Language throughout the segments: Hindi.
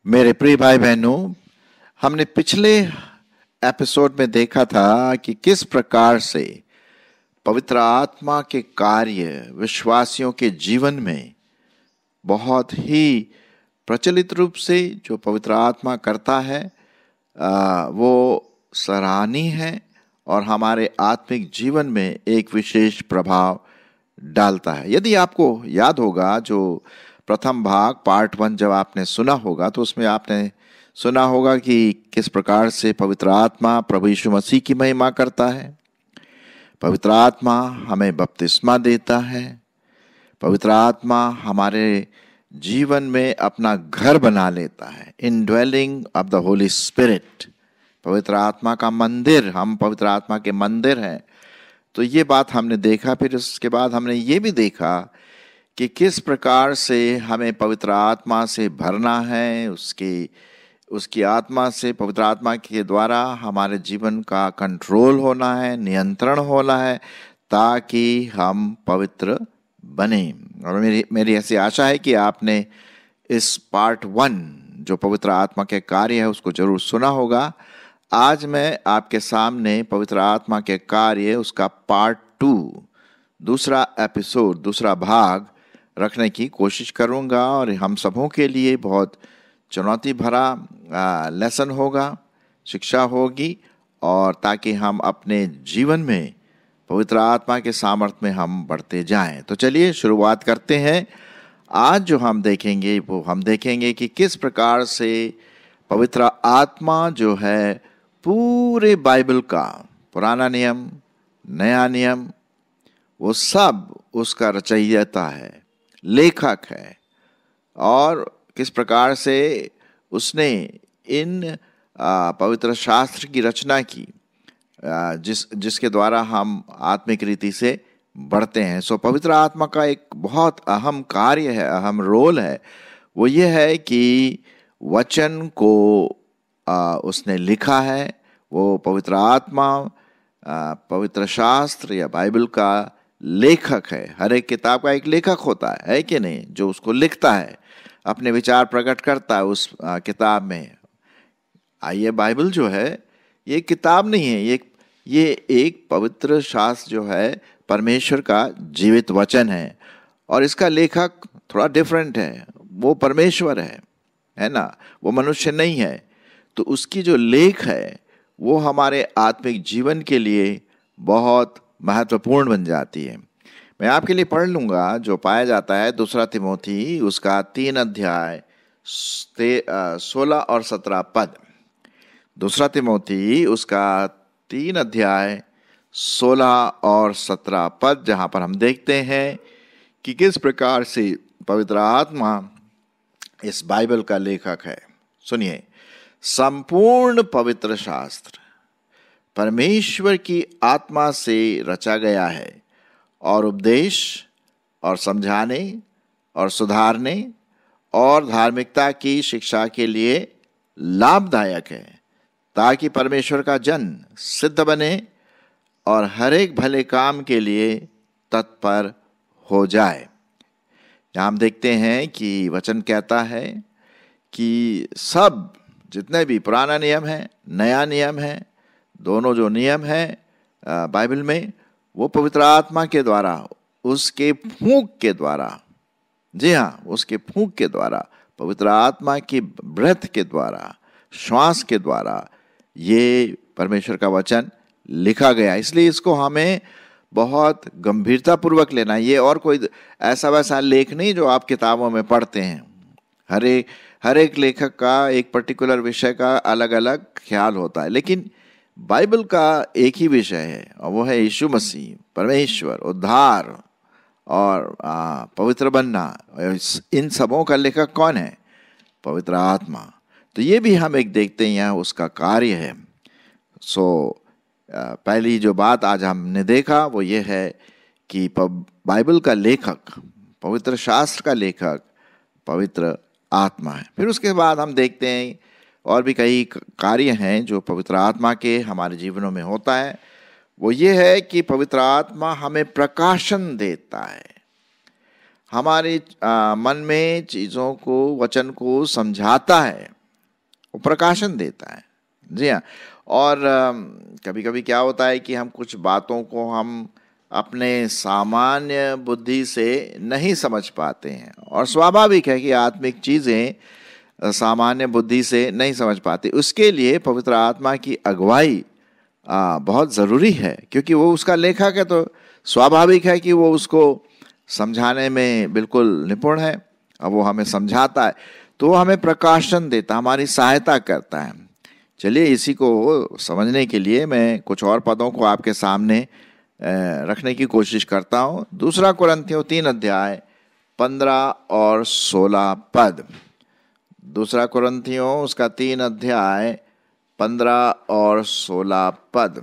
मेरे प्रिय भाई बहनों, हमने पिछले एपिसोड में देखा था कि किस प्रकार से पवित्र आत्मा के कार्य विश्वासियों के जीवन में बहुत ही प्रचलित रूप से जो पवित्र आत्मा करता है वो सराहनीय है और हमारे आत्मिक जीवन में एक विशेष प्रभाव डालता है। यदि आपको याद होगा, जो प्रथम भाग पार्ट 1 जब आपने सुना होगा तो उसमें आपने सुना होगा कि किस प्रकार से पवित्र आत्मा प्रभु यीशु मसीह की महिमा करता है। पवित्र आत्मा हमें बपतिस्मा देता है। पवित्र आत्मा हमारे जीवन में अपना घर बना लेता है। Indwelling of the Holi spirit, पवित्र आत्मा का मंदिर, हम पवित्र आत्मा के मंदिर हैं। तो ये बात हमने देखा। फिर उसके बाद हमने ये भी देखा कि किस प्रकार से हमें पवित्र आत्मा से भरना है, उसकी आत्मा से, पवित्र आत्मा के द्वारा हमारे जीवन का कंट्रोल होना है, नियंत्रण होना है, ताकि हम पवित्र बने। और मेरी ऐसी आशा है कि आपने इस पार्ट 1 जो पवित्र आत्मा के कार्य है उसको जरूर सुना होगा। आज मैं आपके सामने पवित्र आत्मा के कार्य उसका पार्ट 2, दूसरा एपिसोड, दूसरा भाग रखने की कोशिश करूंगा। और हम सबों के लिए बहुत चुनौती भरा लेसन होगा, शिक्षा होगी, और ताकि हम अपने जीवन में पवित्र आत्मा के सामर्थ्य में हम बढ़ते जाएं। तो चलिए शुरुआत करते हैं। आज जो हम देखेंगे वो हम देखेंगे कि किस प्रकार से पवित्र आत्मा जो है पूरे बाइबल का, पुराना नियम, नया नियम, वो सब उसका रचयिता है, लेखक है, और किस प्रकार से उसने इन पवित्र शास्त्र की रचना की, जिसके द्वारा हम आत्मिक रीति से बढ़ते हैं। सो पवित्र आत्मा का एक बहुत अहम कार्य है, अहम रोल है, वो ये है कि वचन को उसने लिखा है। वो पवित्र आत्मा पवित्र शास्त्र या बाइबल का लेखक है। हर एक किताब का एक लेखक होता है कि नहीं, जो उसको लिखता है, अपने विचार प्रकट करता है उस किताब में। आइए, बाइबल जो है ये किताब नहीं है, ये एक पवित्र शास्त्र जो है परमेश्वर का जीवित वचन है, और इसका लेखक थोड़ा डिफरेंट है। वो परमेश्वर है ना, वो मनुष्य नहीं है। तो उसकी जो लेख है वो हमारे आत्मिक जीवन के लिए बहुत महत्वपूर्ण बन जाती है। मैं आपके लिए पढ़ लूंगा जो पाया जाता है 2 तिमोथी उसका 3 अध्याय 16 और 17 पद। 2 तिमोथी उसका 3 अध्याय 16 और 17 पद, जहां पर हम देखते हैं कि किस प्रकार से पवित्र आत्मा इस बाइबल का लेखक है। सुनिए, संपूर्ण पवित्र शास्त्र परमेश्वर की आत्मा से रचा गया है और उपदेश और समझाने और सुधारने और धार्मिकता की शिक्षा के लिए लाभदायक है, ताकि परमेश्वर का जन सिद्ध बने और हर एक भले काम के लिए तत्पर हो जाए। यहाँ हम देखते हैं कि वचन कहता है कि सब जितने भी पुराना नियम है, नया नियम है, दोनों जो नियम है बाइबल में, वो पवित्र आत्मा के द्वारा, उसके फूंक के द्वारा, जी हाँ, उसके फूंक के द्वारा, पवित्र आत्मा की ब्रेथ के द्वारा, श्वास के द्वारा ये परमेश्वर का वचन लिखा गया। इसलिए इसको हमें बहुत गंभीरता पूर्वक लेना है। ये और कोई ऐसा वैसा लेख नहीं जो आप किताबों में पढ़ते हैं। हर एक लेखक का एक पर्टिकुलर विषय का अलग अलग ख्याल होता है, लेकिन बाइबल का एक ही विषय है, और वो है यीशु मसीह, परमेश्वर, उद्धार और पवित्र बनना। इन सबों का लेखक कौन है? पवित्र आत्मा। तो ये भी हम एक देखते हैं, यहाँ उसका कार्य है। पहली जो बात आज हमने देखा वो ये है कि बाइबल का लेखक, पवित्र शास्त्र का लेखक पवित्र आत्मा है। फिर उसके बाद हम देखते हैं और भी कई कार्य हैं जो पवित्र आत्मा के हमारे जीवनों में होता है। वो ये है कि पवित्र आत्मा हमें प्रकाशन देता है, हमारे मन में चीज़ों को, वचन को समझाता है, वो प्रकाशन देता है। जी हाँ। और कभी कभी क्या होता है कि हम कुछ बातों को हम अपने सामान्य बुद्धि से नहीं समझ पाते हैं, और स्वाभाविक है कि आत्मिक चीज़ें सामान्य बुद्धि से नहीं समझ पाते। उसके लिए पवित्र आत्मा की अगुवाई बहुत ज़रूरी है, क्योंकि वो उसका लेखक है, तो स्वाभाविक है कि वो उसको समझाने में बिल्कुल निपुण है। अब वो हमें समझाता है तो वो हमें प्रकाशन देता, हमारी सहायता करता है। चलिए इसी को समझने के लिए मैं कुछ और पदों को आपके सामने रखने की कोशिश करता हूँ। 2 कुरिन्थियों 3 अध्याय 15 और 16 पद। 2 कुरिन्थियों उसका 3 अध्याय 15 और 16 पद।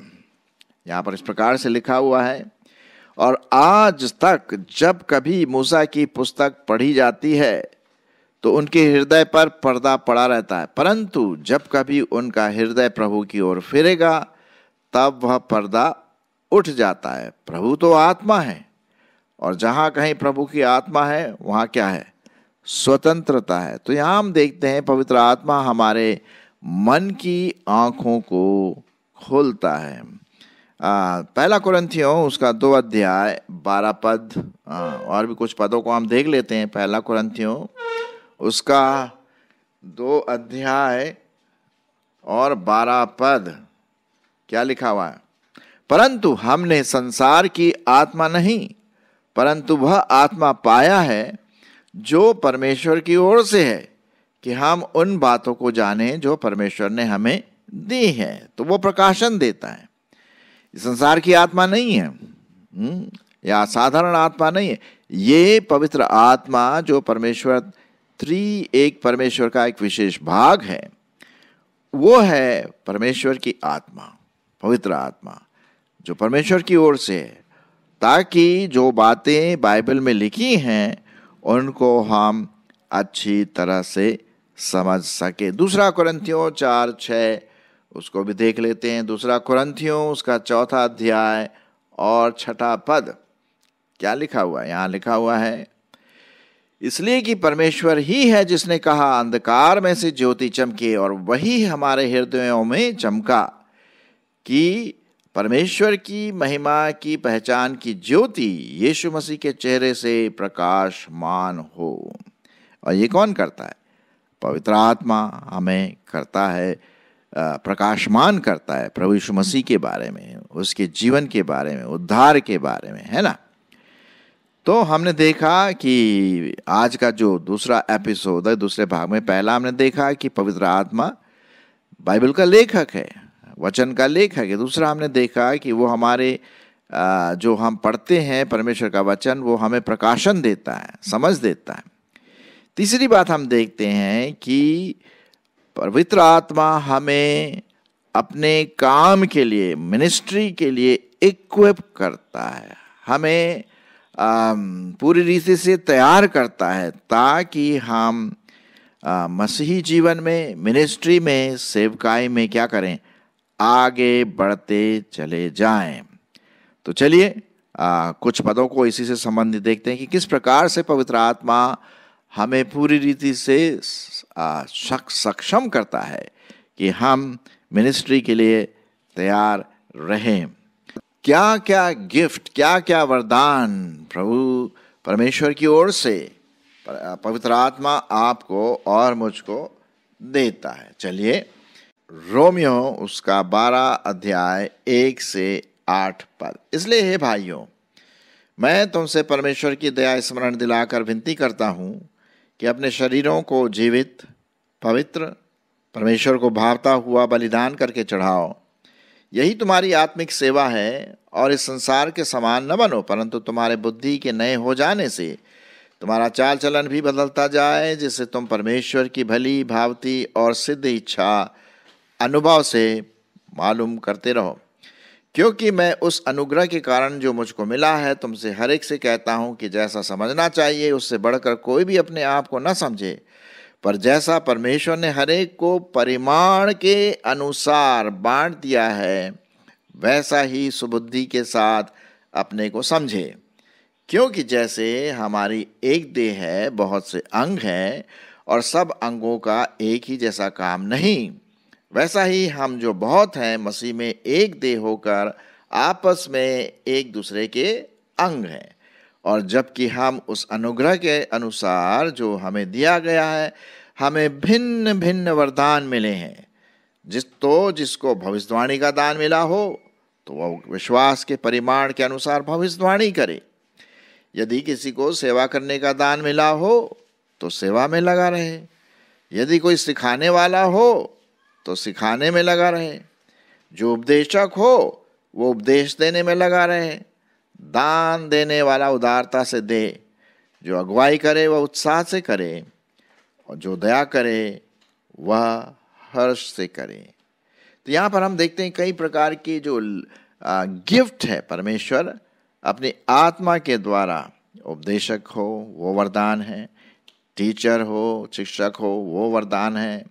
यहाँ पर इस प्रकार से लिखा हुआ है, और आज तक जब कभी मूसा की पुस्तक पढ़ी जाती है तो उनके हृदय पर पर्दा पड़ा रहता है, परंतु जब कभी उनका हृदय प्रभु की ओर फिरेगा तब वह पर्दा उठ जाता है। प्रभु तो आत्मा है, और जहाँ कहीं प्रभु की आत्मा है वहाँ क्या है? स्वतंत्रता है। तो यहाँ हम देखते हैं पवित्र आत्मा हमारे मन की आँखों को खोलता है। 1 कुरिन्थियों उसका 2 अध्याय 12 पद, और भी कुछ पदों को हम देख लेते हैं। 1 कुरिन्थियों उसका 2 अध्याय और 12 पद क्या लिखा हुआ है? परंतु हमने संसार की आत्मा नहीं, परंतु वह आत्मा पाया है जो परमेश्वर की ओर से है, कि हम उन बातों को जानें जो परमेश्वर ने हमें दी है। तो वो प्रकाशन देता है। संसार की आत्मा नहीं है, या साधारण आत्मा नहीं है। ये पवित्र आत्मा जो परमेश्वर एक परमेश्वर का एक विशेष भाग है, वो है परमेश्वर की आत्मा, पवित्र आत्मा जो परमेश्वर की ओर से है, ताकि जो बातें बाइबल में लिखी हैं उनको हम अच्छी तरह से समझ सके। 2 कुरिन्थियों 4:6 उसको भी देख लेते हैं। 2 कुरिन्थियों उसका 4 अध्याय और 6 पद क्या लिखा हुआ है? यहाँ लिखा हुआ है, इसलिए कि परमेश्वर ही है जिसने कहा अंधकार में से ज्योति चमके, और वही हमारे हृदयों में चमका, कि परमेश्वर की महिमा की पहचान की ज्योति यीशु मसीह के चेहरे से प्रकाशमान हो। और ये कौन करता है? पवित्र आत्मा हमें करता है, प्रकाशमान करता है प्रभु यीशु मसीह के बारे में, उसके जीवन के बारे में, उद्धार के बारे में, है ना। तो हमने देखा कि आज का जो दूसरा एपिसोड है, दूसरे भाग में पहला हमने देखा कि पवित्र आत्मा बाइबल का लेखक है, वचन का लेखक है। दूसरा हमने देखा कि वो हमारे जो हम पढ़ते हैं परमेश्वर का वचन, वो हमें प्रकाशन देता है, समझ देता है। तीसरी बात हम देखते हैं कि पवित्र आत्मा हमें अपने काम के लिए, मिनिस्ट्री के लिए इक्विप करता है, हमें पूरी रीति से तैयार करता है, ताकि हम मसीही जीवन में, मिनिस्ट्री में, सेवकाई में क्या करें? आगे बढ़ते चले जाएं। तो चलिए कुछ पदों को इसी से संबंधित देखते हैं कि किस प्रकार से पवित्र आत्मा हमें पूरी रीति से सक्षम करता है कि हम मिनिस्ट्री के लिए तैयार रहें। क्या क्या गिफ्ट, क्या क्या वरदान प्रभु परमेश्वर की ओर से पवित्र आत्मा आपको और मुझको देता है। चलिए रोमियो उसका 12 अध्याय 1 से 8 पद। इसलिए हे भाइयों, मैं तुमसे परमेश्वर की दया स्मरण दिलाकर विनती करता हूँ कि अपने शरीरों को जीवित, पवित्र, परमेश्वर को भावता हुआ बलिदान करके चढ़ाओ। यही तुम्हारी आत्मिक सेवा है। और इस संसार के समान न बनो, परंतु तुम्हारे बुद्धि के नए हो जाने से तुम्हारा चाल चलन भी बदलता जाए, जिससे तुम परमेश्वर की भली, भावती और सिद्ध इच्छा अनुभव से मालूम करते रहो। क्योंकि मैं उस अनुग्रह के कारण जो मुझको मिला है तुमसे हर एक से कहता हूँ कि जैसा समझना चाहिए उससे बढ़कर कोई भी अपने आप को न समझे, पर जैसा परमेश्वर ने हर एक को परिमाण के अनुसार बांट दिया है, वैसा ही सुबुद्धि के साथ अपने को समझे। क्योंकि जैसे हमारी एक देह है, बहुत से अंग हैं और सब अंगों का एक ही जैसा काम नहीं, वैसा ही हम जो बहुत हैं मसीह में एक देह होकर आपस में एक दूसरे के अंग हैं। और जबकि हम उस अनुग्रह के अनुसार जो हमें दिया गया है, हमें भिन्न भिन्न वरदान मिले हैं। जिसको भविष्यवाणी का दान मिला हो तो वह विश्वास के परिमाण के अनुसार भविष्यवाणी करे। यदि किसी को सेवा करने का दान मिला हो तो सेवा में लगा रहे। यदि कोई सिखाने वाला हो तो सिखाने में लगा रहे। जो उपदेशक हो वो उपदेश देने में लगा रहे। दान देने वाला उदारता से दे, जो अगुवाई करे वह उत्साह से करे, और जो दया करे वह हर्ष से करे। तो यहाँ पर हम देखते हैं कई प्रकार की जो गिफ्ट है परमेश्वर अपनी आत्मा के द्वारा, उपदेशक हो वो वरदान है, टीचर हो, शिक्षक हो वो वरदान है,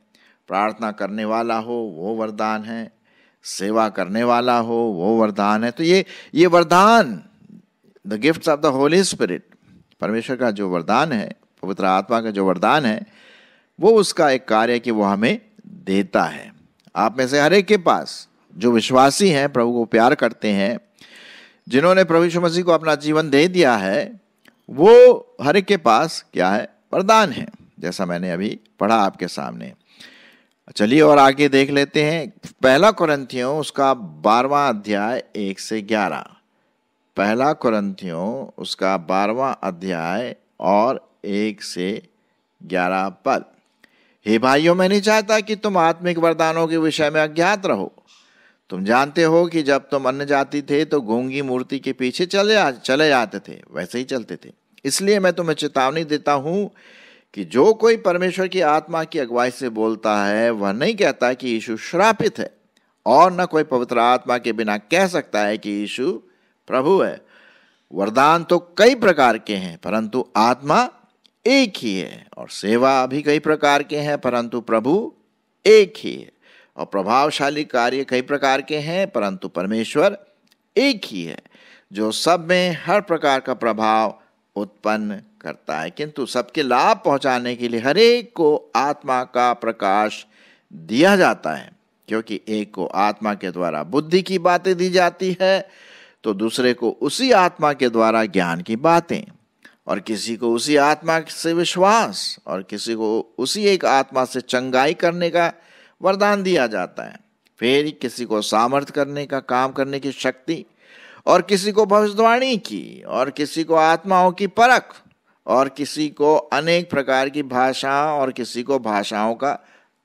प्रार्थना करने वाला हो वो वरदान है, सेवा करने वाला हो वो वरदान है। तो ये वरदान, the gifts of the Holi spirit, परमेश्वर का जो वरदान है, पवित्र आत्मा का जो वरदान है, वो उसका एक कार्य कि वो हमें देता है। आप में से हर एक के पास जो विश्वासी हैं, प्रभु को प्यार करते हैं, जिन्होंने प्रभु यीशु मसीह को अपना जीवन दे दिया है, वो हर एक के पास क्या है? वरदान है, जैसा मैंने अभी पढ़ा आपके सामने। चलिए और आगे देख लेते हैं। पहला कुरिन्थियों उसका 12वां अध्याय 1 से 11। पहला कुरिन्थियों उसका 12वां अध्याय और 1 से 11 पद। हे भाइयों, मैं नहीं चाहता कि तुम आत्मिक वरदानों के विषय में अज्ञात रहो। तुम जानते हो कि जब तुम अन्य जाति थे तो गूंगी मूर्ति के पीछे चले जाते थे, वैसे ही चलते थे। इसलिए मैं तुम्हें चेतावनी देता हूं कि जो कोई परमेश्वर की आत्मा की अगुवाई से बोलता है, वह नहीं कहता कि यीशु श्रापित है, और न कोई पवित्र आत्मा के बिना कह सकता है कि यीशु प्रभु है। वरदान तो कई प्रकार के हैं, परंतु आत्मा एक ही है, और सेवा भी कई प्रकार के हैं, परंतु प्रभु एक ही है, और प्रभावशाली कार्य कई प्रकार के हैं, परंतु परमेश्वर एक ही है, जो सब में हर प्रकार का प्रभाव उत्पन्न करता है, किंतु सबके लाभ पहुंचाने के लिए हर एक को आत्मा का प्रकाश दिया जाता है। क्योंकि एक को आत्मा के द्वारा बुद्धि की बातें दी जाती है, तो दूसरे को उसी आत्मा के द्वारा ज्ञान की बातें, और किसी को उसी आत्मा से विश्वास, और किसी को उसी एक आत्मा से चंगाई करने का वरदान दिया जाता है। फिर किसी को सामर्थ्य करने का काम करने की शक्ति, और किसी को भविष्यवाणी की, और किसी को आत्माओं की परख, और किसी को अनेक प्रकार की भाषा, और किसी को भाषाओं का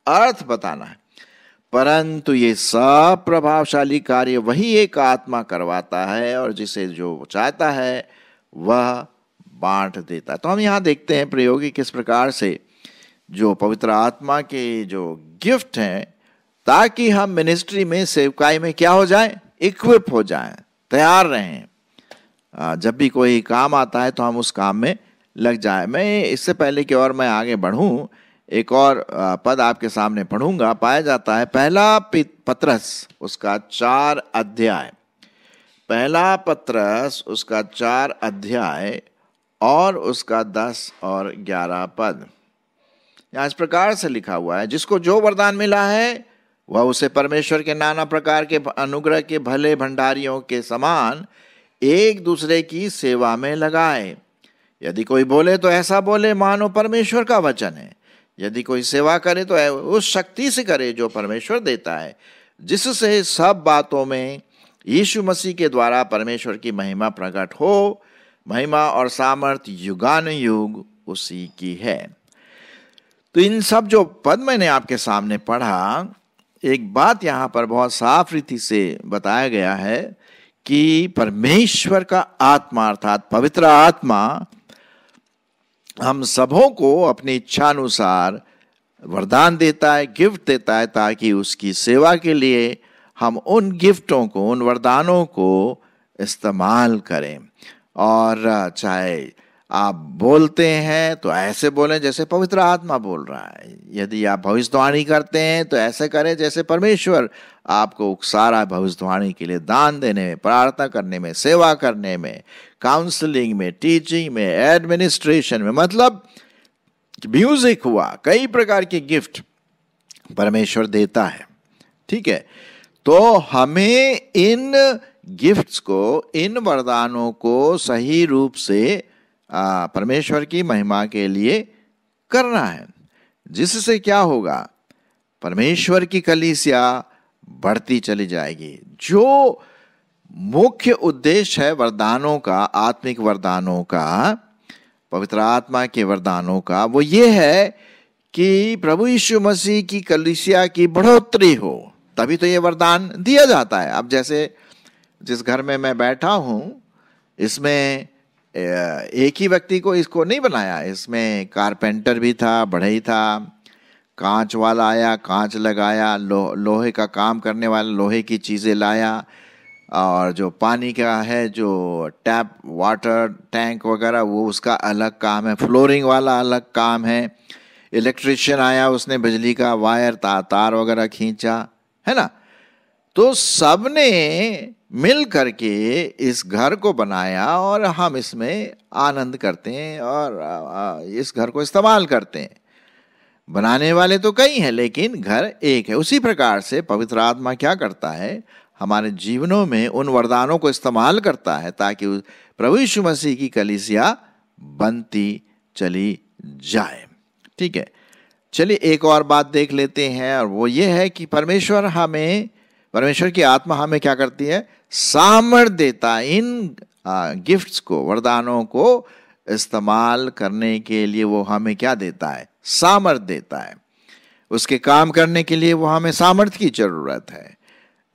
अर्थ बताना है। परंतु ये सब प्रभावशाली कार्य वही एक आत्मा करवाता है, और जिसे जो चाहता है वह बांट देता है। तो हम यहाँ देखते हैं प्रयोग किस प्रकार से जो पवित्र आत्मा के जो गिफ्ट हैं, ताकि हम मिनिस्ट्री में, सेवकाई में क्या हो जाएं? इक्विप हो जाएं, तैयार रहें। जब भी कोई काम आता है तो हम उस काम में लग जाए। मैं इससे पहले कि और मैं आगे बढ़ूं, एक और पद आपके सामने पढ़ूंगा। पाया जाता है पहला पत्रस उसका 4 अध्याय, पहला पत्रस उसका 4 अध्याय और उसका 10 और 11 पद। यहाँ इस प्रकार से लिखा हुआ है, जिसको जो वरदान मिला है वह उसे परमेश्वर के नाना प्रकार के अनुग्रह के भले भंडारियों के समान एक दूसरे की सेवा में लगाए। यदि कोई बोले तो ऐसा बोले मानो परमेश्वर का वचन है। यदि कोई सेवा करे तो उस शक्ति से करे जो परमेश्वर देता है, जिससे सब बातों में यीशु मसीह के द्वारा परमेश्वर की महिमा प्रकट हो। महिमा और सामर्थ्य युगानुयुग उसी की है। तो इन सब जो पद मैंने आपके सामने पढ़ा, एक बात यहाँ पर बहुत साफ रीति से बताया गया है कि परमेश्वर का आत्मा अर्थात पवित्र आत्मा हम सबों को अपनी इच्छा अनुसार वरदान देता है, गिफ्ट देता है, ताकि उसकी सेवा के लिए हम उन गिफ्टों को, उन वरदानों को इस्तेमाल करें। और चाहे आप बोलते हैं तो ऐसे बोलें जैसे पवित्र आत्मा बोल रहा है। यदि आप भविष्यवाणी करते हैं तो ऐसे करें जैसे परमेश्वर आपको उकसा रहा है भविष्यवाणी के लिए, दान देने में, प्रार्थना करने में, सेवा करने में, काउंसलिंग में, टीचिंग में, एडमिनिस्ट्रेशन में, मतलब म्यूजिक हुआ, कई प्रकार के गिफ्ट परमेश्वर देता है। ठीक है, तो हमें इन गिफ्ट्स को, इन वरदानों को सही रूप से परमेश्वर की महिमा के लिए करना है, जिससे क्या होगा, परमेश्वर की कलीसिया बढ़ती चली जाएगी। जो मुख्य उद्देश्य है वरदानों का, आत्मिक वरदानों का, पवित्र आत्मा के वरदानों का, वो ये है कि प्रभु यीशु मसीह की कलीसिया की बढ़ोतरी हो, तभी तो ये वरदान दिया जाता है। अब जैसे जिस घर में मैं बैठा हूं, इसमें एक ही व्यक्ति को इसको नहीं बनाया, इसमें कारपेंटर भी था, बढ़ई था, कांच वाला आया, कांच लगाया, लोहे का काम करने वाला लोहे की चीज़ें लाया, और जो पानी का है, जो टैप वाटर टैंक वगैरह, वो उसका अलग काम है, फ्लोरिंग वाला अलग काम है, इलेक्ट्रिशियन आया, उसने बिजली का वायर तार वगैरह खींचा, है ना। तो सबने मिल करके इस घर को बनाया और हम इसमें आनंद करते हैं और इस घर को इस्तेमाल करते हैं। बनाने वाले तो कई हैं लेकिन घर एक है। उसी प्रकार से पवित्र आत्मा क्या करता है, हमारे जीवनों में उन वरदानों को इस्तेमाल करता है ताकि प्रभु यीशु मसीह की कलीसिया बनती चली जाए। ठीक है, चलिए एक और बात देख लेते हैं, और वो ये है कि परमेश्वर की आत्मा हमें क्या करती है, सामर्थ देता है इन गिफ्ट्स को, वरदानों को इस्तेमाल करने के लिए। वो हमें क्या देता है, सामर्थ देता है। उसके काम करने के लिए वो हमें सामर्थ की जरूरत है।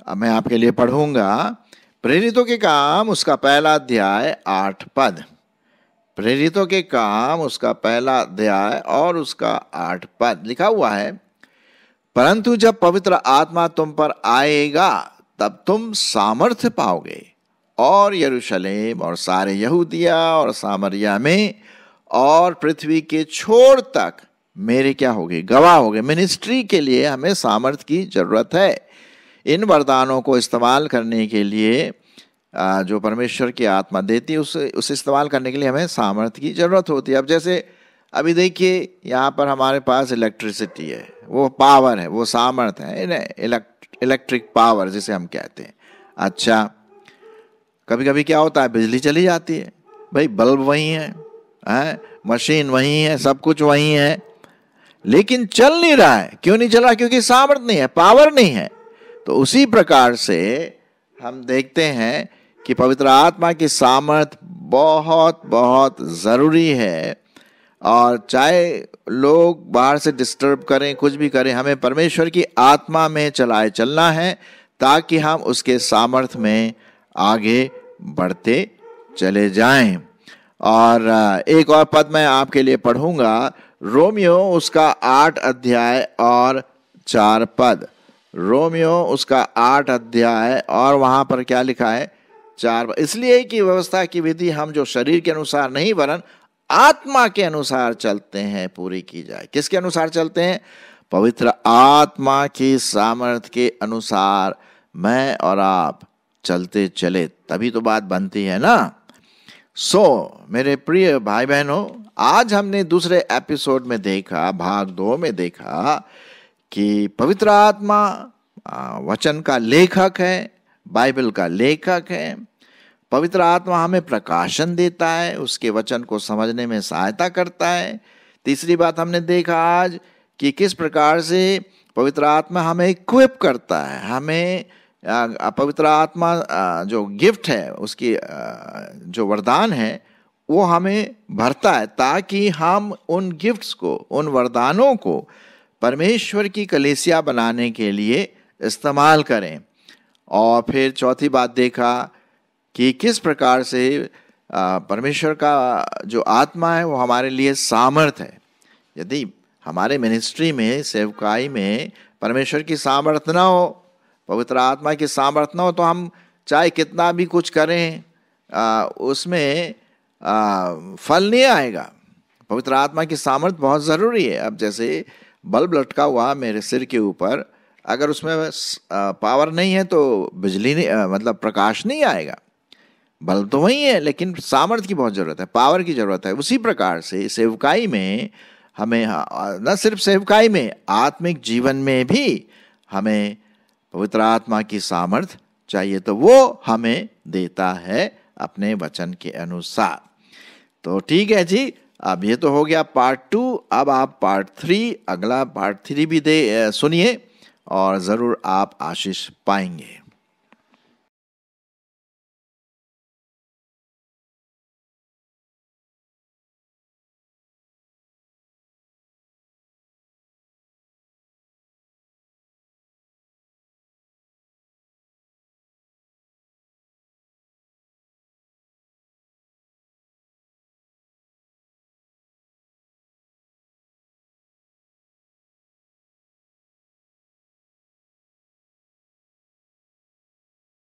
अब मैं आपके लिए पढ़ूंगा प्रेरितों के काम उसका पहला अध्याय 8 पद। प्रेरितों के काम उसका पहला अध्याय और उसका 8 पद लिखा हुआ है, परंतु जब पवित्र आत्मा तुम पर आएगा तब तुम सामर्थ्य पाओगे, और यरूशलेम और सारे यहूदिया और सामरिया में और पृथ्वी के छोर तक मेरे क्या होगे, गवाह होगे। मिनिस्ट्री के लिए हमें सामर्थ्य की जरूरत है। इन वरदानों को इस्तेमाल करने के लिए जो परमेश्वर की आत्मा देती है, उसे इस्तेमाल करने के लिए हमें सामर्थ्य की जरूरत होती है। अब जैसे अभी देखिए, यहाँ पर हमारे पास इलेक्ट्रिसिटी है, वो पावर है, वो सामर्थ्य है, इलेक्ट्रिक पावर जिसे हम कहते हैं। अच्छा, कभी कभी क्या होता है, बिजली चली जाती है, भाई बल्ब वही है, मशीन वही है, सब कुछ वही है, लेकिन चल नहीं रहा है। क्यों नहीं चल रहा? क्योंकि सामर्थ्य नहीं है, पावर नहीं है। तो उसी प्रकार से हम देखते हैं कि पवित्र आत्मा की सामर्थ बहुत बहुत जरूरी है, और चाहे लोग बाहर से डिस्टर्ब करें, कुछ भी करें, हमें परमेश्वर की आत्मा में चलना है ताकि हम उसके सामर्थ में आगे बढ़ते चले जाएं। और एक और पद मैं आपके लिए पढ़ूंगा, रोमियो उसका 8 अध्याय और 4 पद। रोमियो उसका 8 अध्याय और वहां पर क्या लिखा है, 4। इसलिए कि व्यवस्था की विधि हम जो शरीर के अनुसार नहीं वरन आत्मा के अनुसार चलते हैं पूरी की जाए। किसके अनुसार चलते हैं? पवित्र आत्मा की सामर्थ के अनुसार मैं और आप चलते चले, तभी तो बात बनती है ना। मेरे प्रिय भाई बहनों, आज हमने दूसरे एपिसोड में देखा, भाग 2 में देखा कि पवित्र आत्मा वचन का लेखक है, बाइबल का लेखक है। पवित्र आत्मा हमें प्रकाशन देता है, उसके वचन को समझने में सहायता करता है। तीसरी बात हमने देखा आज कि किस प्रकार से पवित्र आत्मा हमें इक्विप करता है, हमें पवित्र आत्मा जो गिफ्ट है, उसकी जो वरदान है, वो हमें भरता है ताकि हम उन गिफ्ट्स को, उन वरदानों को परमेश्वर की कलीसिया बनाने के लिए इस्तेमाल करें। और फिर चौथी बात देखा कि किस प्रकार से परमेश्वर का जो आत्मा है वो हमारे लिए सामर्थ है। यदि हमारे मिनिस्ट्री में, सेवकाई में परमेश्वर की सामर्थ ना हो, पवित्र आत्मा की सामर्थ ना हो, तो हम चाहे कितना भी कुछ करें उसमें फल नहीं आएगा। पवित्र आत्मा की सामर्थ बहुत ज़रूरी है। अब जैसे बल्ब लटका हुआ मेरे सिर के ऊपर, अगर उसमें पावर नहीं है तो बिजली नहीं, मतलब प्रकाश नहीं आएगा। बल्ब तो वही है, लेकिन सामर्थ की बहुत ज़रूरत है, पावर की ज़रूरत है। उसी प्रकार से सेवकाई में हमें, न सिर्फ सेवकाई में, आत्मिक जीवन में भी हमें पवित्र आत्मा की सामर्थ चाहिए, तो वो हमें देता है अपने वचन के अनुसार। तो ठीक है जी, अब ये तो हो गया पार्ट 2। अब आप पार्ट 3, अगला पार्ट 3 भी सुनिए और ज़रूर आप आशीष पाएंगे।